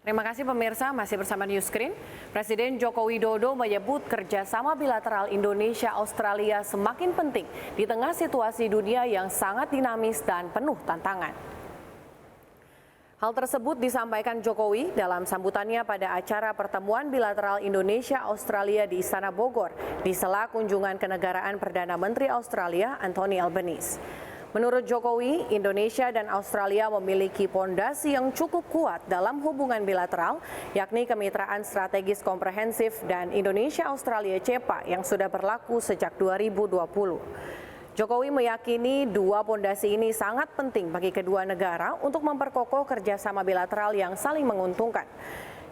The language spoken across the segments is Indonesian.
Terima kasih pemirsa, masih bersama Newscreen. Presiden Joko Widodo menyebut kerjasama bilateral Indonesia-Australia semakin penting di tengah situasi dunia yang sangat dinamis dan penuh tantangan. Hal tersebut disampaikan Jokowi dalam sambutannya pada acara pertemuan bilateral Indonesia-Australia di Istana Bogor di sela kunjungan kenegaraan Perdana Menteri Australia Anthony Albanese. Menurut Jokowi, Indonesia dan Australia memiliki pondasi yang cukup kuat dalam hubungan bilateral, yakni kemitraan strategis komprehensif dan Indonesia-Australia CEPA yang sudah berlaku sejak 2020. Jokowi meyakini dua pondasi ini sangat penting bagi kedua negara untuk memperkokoh kerjasama bilateral yang saling menguntungkan.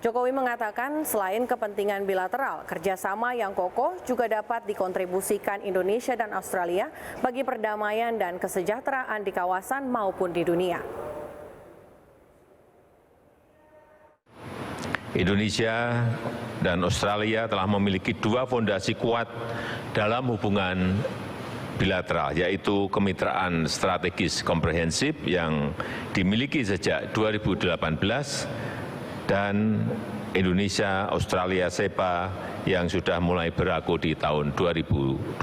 Jokowi mengatakan selain kepentingan bilateral, kerjasama yang kokoh juga dapat dikontribusikan Indonesia dan Australia bagi perdamaian dan kesejahteraan di kawasan maupun di dunia. Indonesia dan Australia telah memiliki dua fondasi kuat dalam hubungan bilateral, yaitu kemitraan strategis komprehensif yang dimiliki sejak 2018 dan Indonesia-Australia CEPA yang sudah mulai berlaku di tahun 2020.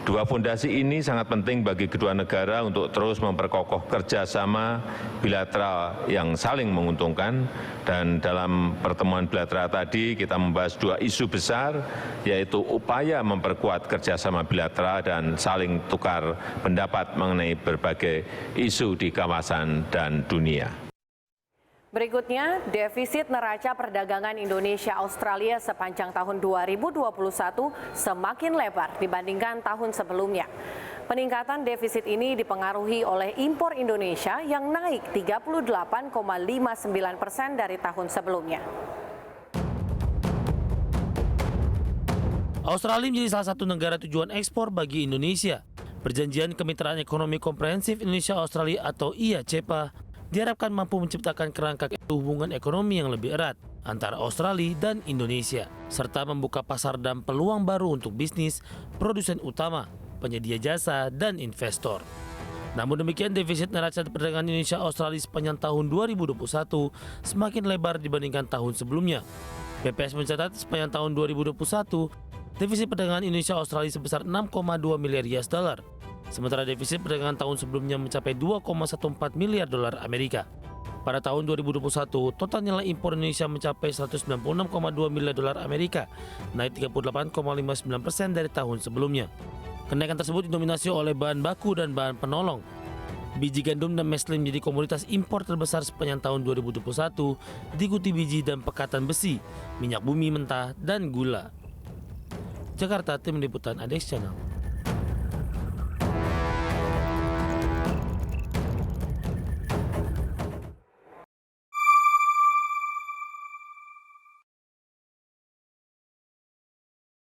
Dua fondasi ini sangat penting bagi kedua negara untuk terus memperkokoh kerjasama bilateral yang saling menguntungkan, dan dalam pertemuan bilateral tadi kita membahas dua isu besar, yaitu upaya memperkuat kerjasama bilateral dan saling tukar pendapat mengenai berbagai isu di kawasan dan dunia. Berikutnya, defisit neraca perdagangan Indonesia-Australia sepanjang tahun 2021 semakin lebar dibandingkan tahun sebelumnya. Peningkatan defisit ini dipengaruhi oleh impor Indonesia yang naik 38,59% dari tahun sebelumnya. Australia menjadi salah satu negara tujuan ekspor bagi Indonesia. Perjanjian Kemitraan Ekonomi Komprehensif Indonesia-Australia atau IA-CEPA diharapkan mampu menciptakan kerangka hubungan ekonomi yang lebih erat antara Australia dan Indonesia, serta membuka pasar dan peluang baru untuk bisnis, produsen utama, penyedia jasa, dan investor. Namun demikian, defisit neraca perdagangan Indonesia-Australia sepanjang tahun 2021 semakin lebar dibandingkan tahun sebelumnya. BPS mencatat sepanjang tahun 2021, defisit perdagangan Indonesia-Australia sebesar 6,2 miliar US$. Sementara defisit perdagangan tahun sebelumnya mencapai 2,14 miliar dolar Amerika. Pada tahun 2021, total nilai impor Indonesia mencapai 196,2 miliar dolar Amerika, naik 38,59% dari tahun sebelumnya. Kenaikan tersebut didominasi oleh bahan baku dan bahan penolong. Biji gandum dan mesklin menjadi komoditas impor terbesar sepanjang tahun 2021, diikuti biji dan pekatan besi, minyak bumi mentah, dan gula. Jakarta, Tim Liputan ADX Channel.